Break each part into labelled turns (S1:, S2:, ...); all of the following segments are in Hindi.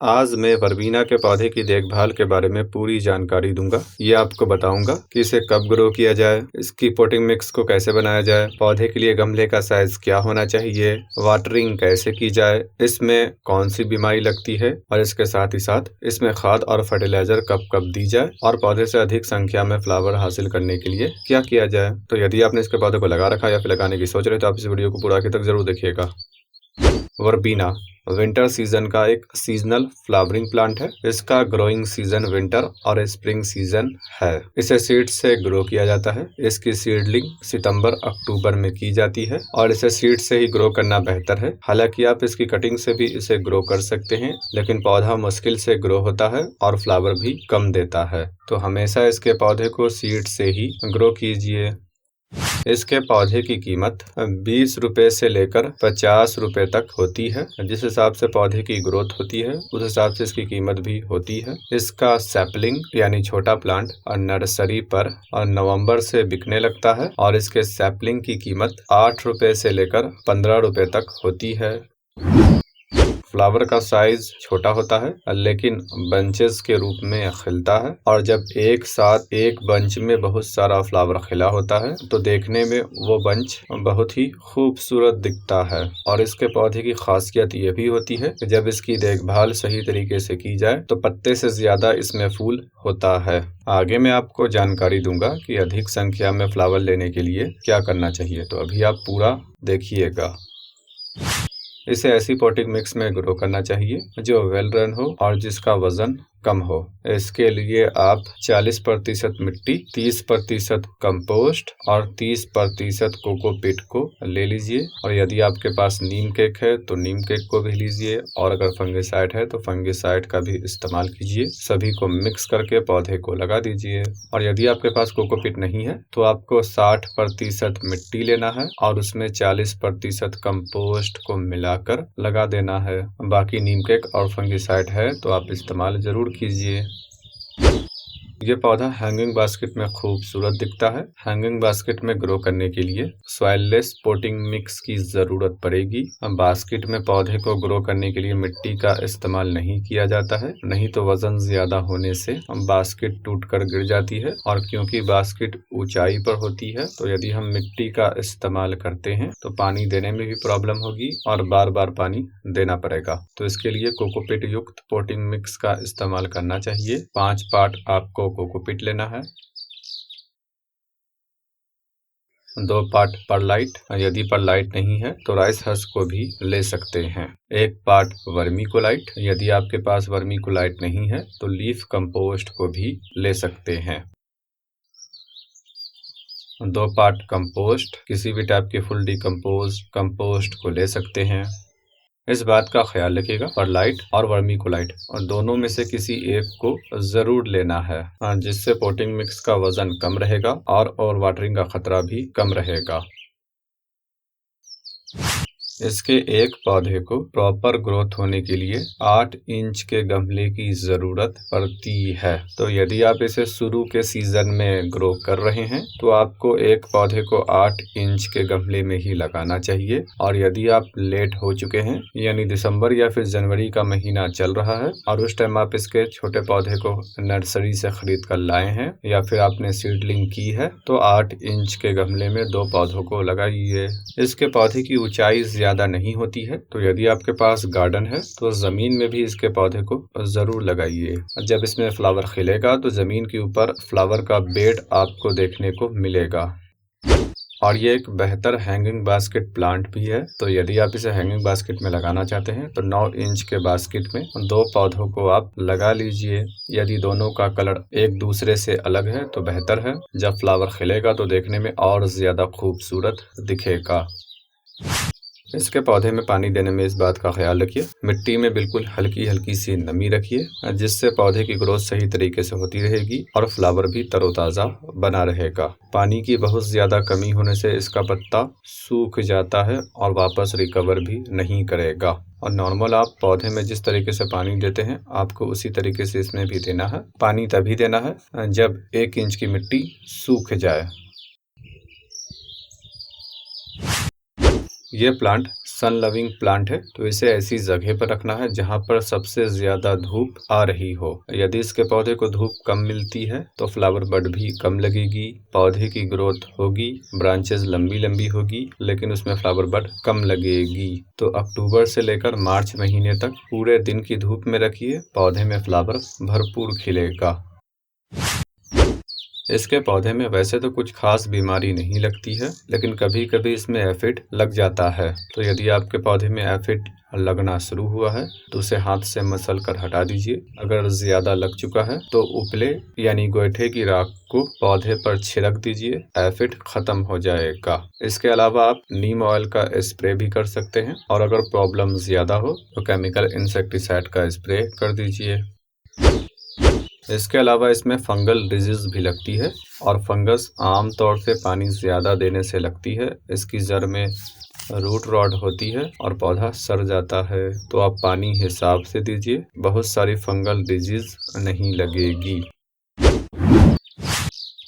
S1: आज मैं वर्बीना के पौधे की देखभाल के बारे में पूरी जानकारी दूंगा। ये आपको बताऊंगा कि इसे कब ग्रो किया जाए, इसकी पोटिंग मिक्स को कैसे बनाया जाए, पौधे के लिए गमले का साइज क्या होना चाहिए, वाटरिंग कैसे की जाए, इसमें कौन सी बीमारी लगती है और इसके साथ ही साथ इसमें खाद और फर्टिलाइजर कब कब दी जाए और पौधे से अधिक संख्या में फ्लावर हासिल करने के लिए क्या किया जाए। तो यदि आपने इसके पौधे को लगा रखा या फिर लगाने की सोच रहे तो आप इस वीडियो को पूरा आखिर तक जरूर देखिएगा। वर्बीना विंटर सीजन का एक सीजनल फ्लावरिंग प्लांट है। इसका ग्रोइंग सीजन विंटर और स्प्रिंग सीजन है। इसे सीड से ग्रो किया जाता है। इसकी सीडलिंग सितंबर अक्टूबर में की जाती है और इसे सीड से ही ग्रो करना बेहतर है। हालांकि आप इसकी कटिंग से भी इसे ग्रो कर सकते हैं, लेकिन पौधा मुश्किल से ग्रो होता है और फ्लावर भी कम देता है। तो हमेशा इसके पौधे को सीड से ही ग्रो कीजिए। इसके पौधे की कीमत 20 रुपए से लेकर 50 रुपए तक होती है। जिस हिसाब से पौधे की ग्रोथ होती है उस हिसाब से इसकी कीमत भी होती है। इसका सैपलिंग यानी छोटा प्लांट और नर्सरी पर नवंबर से बिकने लगता है और इसके सैपलिंग की कीमत 8 रुपए से लेकर 15 रुपए तक होती है। फ्लावर का साइज छोटा होता है लेकिन बंचेस के रूप में खिलता है और जब एक साथ एक बंच में बहुत सारा फ्लावर खिला होता है तो देखने में वो बंच बहुत ही खूबसूरत दिखता है। और इसके पौधे की खासियत ये भी होती है कि जब इसकी देखभाल सही तरीके से की जाए तो पत्ते से ज्यादा इसमें फूल होता है। आगे मैं आपको जानकारी दूंगा कि अधिक संख्या में फ्लावर लेने के लिए क्या करना चाहिए, तो अभी आप पूरा देखिएगा। इसे ऐसी पॉटिंग मिक्स में ग्रो करना चाहिए जो वेल रन हो और जिसका वजन कम हो। इसके लिए आप 40% मिट्टी, 30% कंपोस्ट और 30% कोकोपीट को ले लीजिए। और यदि आपके पास नीम केक है तो नीम केक को भी लीजिए और अगर फंगिसाइड है तो फंगिसाइड का भी इस्तेमाल कीजिए। सभी को मिक्स करके पौधे को लगा दीजिए। और यदि आपके पास कोकोपीट नहीं है तो आपको 60% मिट्टी लेना है और उसमें 40% कंपोस्ट को मिलाकर लगा देना है। बाकी नीम केक और फंगिसाइड है तो आप इस्तेमाल जरूर कीजिए। ये पौधा हैंगिंग बास्केट में खूबसूरत दिखता है। हैंगिंग बास्केट में ग्रो करने के लिए सॉइललेस पोटिंग मिक्स की जरूरत पड़ेगी। बास्केट में पौधे को ग्रो करने के लिए मिट्टी का इस्तेमाल नहीं किया जाता है, नहीं तो वजन ज्यादा होने से बास्केट टूटकर गिर जाती है। और क्योंकि बास्केट ऊंचाई पर होती है तो यदि हम मिट्टी का इस्तेमाल करते हैं तो पानी देने में भी प्रॉब्लम होगी और बार बार पानी देना पड़ेगा। तो इसके लिए कोकोपीट युक्त पोटिंग मिक्स का इस्तेमाल करना चाहिए। 5 पार्ट आपको कोकोपीट लेना है, 2 पार्ट परलाइट, यदि परलाइट नहीं है तो राइस हस्क को भी ले सकते हैं। 1 पार्ट वर्मीकोलाइट, यदि आपके पास वर्मीकोलाइट नहीं है तो लीफ कंपोस्ट को भी ले सकते हैं। 2 पार्ट कंपोस्ट, किसी भी टाइप के फुल डिकम्पोज कंपोस्ट को ले सकते हैं। इस बात का ख्याल रखिएगा, परलाइट और वर्मीकोलाइट और दोनों में से किसी एक को जरूर लेना है, जिससे पोटिंग मिक्स का वजन कम रहेगा और वाटरिंग का खतरा भी कम रहेगा। इसके एक पौधे को प्रॉपर ग्रोथ होने के लिए 8 इंच के गमले की जरूरत पड़ती है। तो यदि आप इसे शुरू के सीजन में ग्रो कर रहे हैं तो आपको एक पौधे को 8 इंच के गमले में ही लगाना चाहिए। और यदि आप लेट हो चुके हैं यानी दिसंबर या फिर जनवरी का महीना चल रहा है और उस टाइम आप इसके छोटे पौधे को नर्सरी से खरीद कर लाए हैं या फिर आपने सीडलिंग की है तो 8 इंच के गमले में 2 पौधों को लगाइए। इसके पौधे की ऊंचाई ज्यादा नहीं होती है, तो यदि आपके पास गार्डन है तो जमीन में भी इसके पौधे को जरूर लगाइए। जब इसमें फ्लावर खिलेगा तो जमीन के ऊपर फ्लावर का बेड आपको देखने को मिलेगा। और ये एक बेहतर हैंगिंग बास्केट प्लांट भी है। तो यदि आप इसे हैंगिंग बास्केट में लगाना चाहते हैं तो 9 इंच के बास्केट में 2 पौधों को आप लगा लीजिए। यदि दोनों का कलर एक दूसरे से अलग है तो बेहतर है। जब फ्लावर खिलेगा तो देखने में और ज्यादा खूबसूरत दिखेगा। इसके पौधे में पानी देने में इस बात का ख्याल रखिए, मिट्टी में बिल्कुल हल्की हल्की सी नमी रखिए, जिससे पौधे की ग्रोथ सही तरीके से होती रहेगी और फ्लावर भी तरोताज़ा बना रहेगा। पानी की बहुत ज़्यादा कमी होने से इसका पत्ता सूख जाता है और वापस रिकवर भी नहीं करेगा। और नॉर्मल आप पौधे में जिस तरीके से पानी देते हैं आपको उसी तरीके से इसमें भी देना है। पानी तभी देना है जब 1 इंच की मिट्टी सूख जाए। ये प्लांट सन लविंग प्लांट है, तो इसे ऐसी जगह पर रखना है जहाँ पर सबसे ज्यादा धूप आ रही हो। यदि इसके पौधे को धूप कम मिलती है तो फ्लावर बड भी कम लगेगी, पौधे की ग्रोथ होगी, ब्रांचेस लंबी लंबी होगी, लेकिन उसमें फ्लावर बड कम लगेगी। तो अक्टूबर से लेकर मार्च महीने तक पूरे दिन की धूप में रखिए, पौधे में फ्लावर भरपूर खिलेगा। इसके पौधे में वैसे तो कुछ खास बीमारी नहीं लगती है, लेकिन कभी कभी इसमें एफिड लग जाता है। तो यदि आपके पौधे में एफिड लगना शुरू हुआ है तो उसे हाथ से मसल कर हटा दीजिए। अगर ज्यादा लग चुका है तो उपले यानी गोइठे की राख को पौधे पर छिड़क दीजिए, एफिड खत्म हो जाएगा। इसके अलावा आप नीम ऑयल का स्प्रे भी कर सकते हैं, और अगर प्रॉब्लम ज्यादा हो तो केमिकल इंसेक्टिसाइड का स्प्रे कर दीजिए। इसके अलावा इसमें फंगल डिजीज भी लगती है, और फंगस आमतौर से पानी ज्यादा देने से लगती है। इसकी जड़ में रूट रॉड होती है और पौधा सड़ जाता है, तो आप पानी हिसाब से दीजिए, बहुत सारी फंगल डिजीज नहीं लगेगी।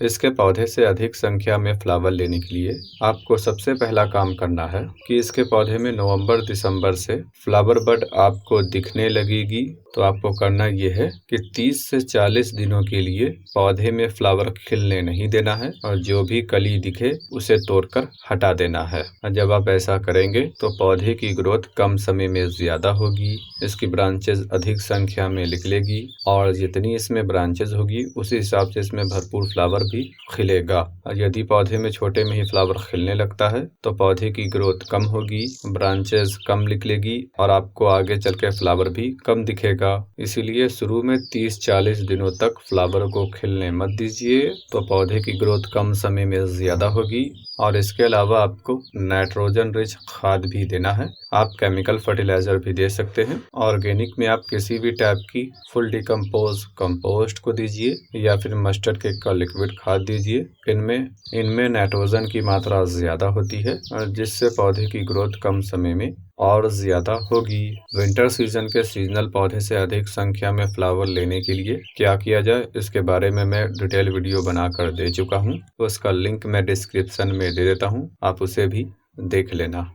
S1: इसके पौधे से अधिक संख्या में फ्लावर लेने के लिए आपको सबसे पहला काम करना है कि इसके पौधे में नवंबर दिसंबर से फ्लावर बड आपको दिखने लगेगी। तो आपको करना यह है कि 30 से 40 दिनों के लिए पौधे में फ्लावर खिलने नहीं देना है, और जो भी कली दिखे उसे तोड़कर हटा देना है। जब आप ऐसा करेंगे तो पौधे की ग्रोथ कम समय में ज्यादा होगी, इसकी ब्रांचेज अधिक संख्या में निकलेगी, और जितनी इसमें ब्रांचेज होगी उसी हिसाब से इसमें भरपूर फ्लावर भी खिलेगा। यदि पौधे में छोटे में ही फ्लावर खिलने लगता है तो पौधे की ग्रोथ कम होगी, ब्रांचेज कम निकलेगी, और आपको आगे चल के फ्लावर भी कम दिखेगा। इसीलिए शुरू में 30-40 दिनों तक फ्लावर को खिलने मत दीजिए, तो पौधे की ग्रोथ कम समय में ज्यादा होगी। और इसके अलावा आपको नाइट्रोजन रिच खाद भी देना है। आप केमिकल फर्टिलाइजर भी दे सकते हैं। ऑर्गेनिक में आप किसी भी टाइप की फुल डिकम्पोज कंपोस्ट को दीजिए, या फिर मस्टर्ड केक का लिक्विड खाद दीजिए। इनमें नाइट्रोजन की मात्रा ज्यादा होती है, जिससे पौधे की ग्रोथ कम समय में और ज्यादा होगी। विंटर सीजन के सीजनल पौधे से अधिक संख्या में फ्लावर लेने के लिए क्या किया जाए, इसके बारे में मैं डिटेल वीडियो बनाकर दे चुका हूँ, उसका लिंक मैं डिस्क्रिप्शन में दे देता हूँ, आप उसे भी देख लेना।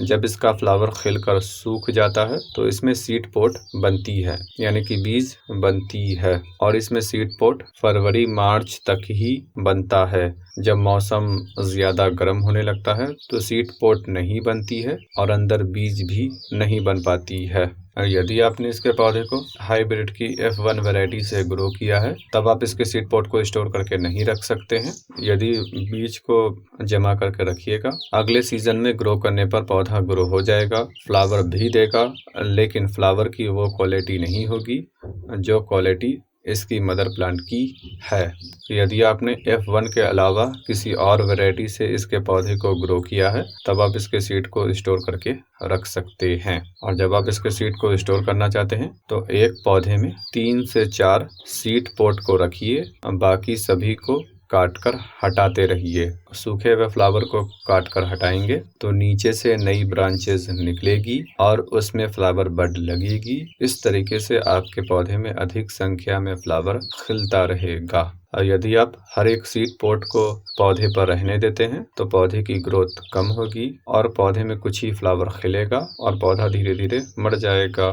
S1: जब इसका फ्लावर खिलकर सूख जाता है तो इसमें सीड पोट बनती है, यानी कि बीज बनती है, और इसमें सीड पोट फरवरी मार्च तक ही बनता है। जब मौसम ज्यादा गर्म होने लगता है तो सीड पोट नहीं बनती है और अंदर बीज भी नहीं बन पाती है। और यदि आपने इसके पौधे को हाइब्रिड की F1 वैरायटी से ग्रो किया है तब आप इसके सीड पोट को स्टोर करके नहीं रख सकते हैं। यदि बीज को जमा करके रखिएगा, अगले सीजन में ग्रो करने पर पौधा ग्रो हो जाएगा, फ्लावर भी देगा, लेकिन फ्लावर की वो क्वालिटी नहीं होगी जो क्वालिटी इसकी मदर प्लांट की है। यदि आपने F1 के अलावा किसी और वैरायटी से इसके पौधे को ग्रो किया है तब आप इसके सीड को स्टोर करके रख सकते हैं। और जब आप इसके सीड को स्टोर करना चाहते हैं तो एक पौधे में 3 से 4 सीड पोट को रखिए, बाकी सभी को काट कर हटाते रहिए। सूखे हुए फ्लावर को काट कर हटाएंगे तो नीचे से नई ब्रांचेस निकलेगी और उसमें फ्लावर बड लगेगी। इस तरीके से आपके पौधे में अधिक संख्या में फ्लावर खिलता रहेगा। और यदि आप हर एक सीड पोट को पौधे पर रहने देते हैं तो पौधे की ग्रोथ कम होगी और पौधे में कुछ ही फ्लावर खिलेगा और पौधा धीरे धीरे मर जाएगा।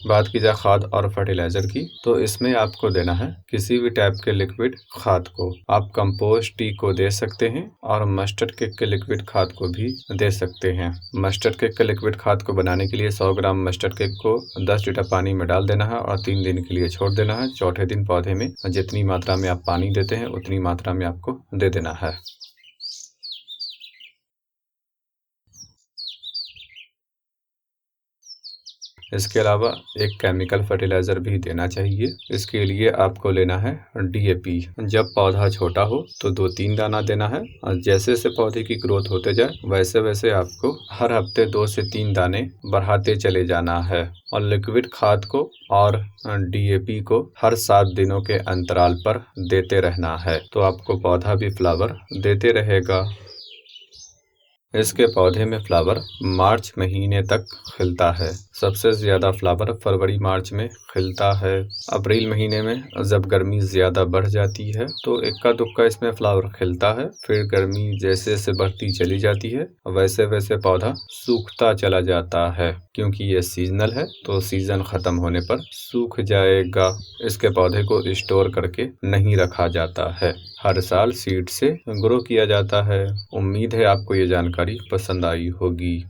S1: बात की जाए खाद और फर्टिलाइजर की, तो इसमें आपको देना है किसी भी टाइप के लिक्विड खाद को। आप कंपोस्ट टी को दे सकते हैं और मस्टर्ड केक के लिक्विड खाद को भी दे सकते हैं। मस्टर्ड केक के लिक्विड खाद को बनाने के लिए 100 ग्राम मस्टर्ड केक को 10 लीटर पानी में डाल देना है और 3 दिन के लिए छोड़ देना है। चौथे दिन पौधे में जितनी मात्रा में आप पानी देते हैं उतनी मात्रा में आपको दे देना है। इसके अलावा एक केमिकल फर्टिलाइजर भी देना चाहिए। इसके लिए आपको लेना है DAP। जब पौधा छोटा हो तो 2-3 दाना देना है और जैसे जैसे पौधे की ग्रोथ होते जाए वैसे वैसे आपको हर हफ्ते 2 से 3 दाने बढ़ाते चले जाना है। और लिक्विड खाद को और DAP को हर 7 दिनों के अंतराल पर देते रहना है, तो आपको पौधा भी फ्लावर देते रहेगा। इसके पौधे में फ्लावर मार्च महीने तक खिलता है। सबसे ज्यादा फ्लावर फरवरी मार्च में खिलता है। अप्रैल महीने में जब गर्मी ज्यादा बढ़ जाती है तो इक्का दुक्का इसमें फ्लावर खिलता है, फिर गर्मी जैसे जैसे बढ़ती चली जाती है वैसे वैसे पौधा सूखता चला जाता है। क्योंकि ये सीजनल है तो सीजन खत्म होने पर सूख जाएगा। इसके पौधे को स्टोर करके नहीं रखा जाता है, हर साल सीड से ग्रो किया जाता है। उम्मीद है आपको ये जानकारी पसंद आई होगी।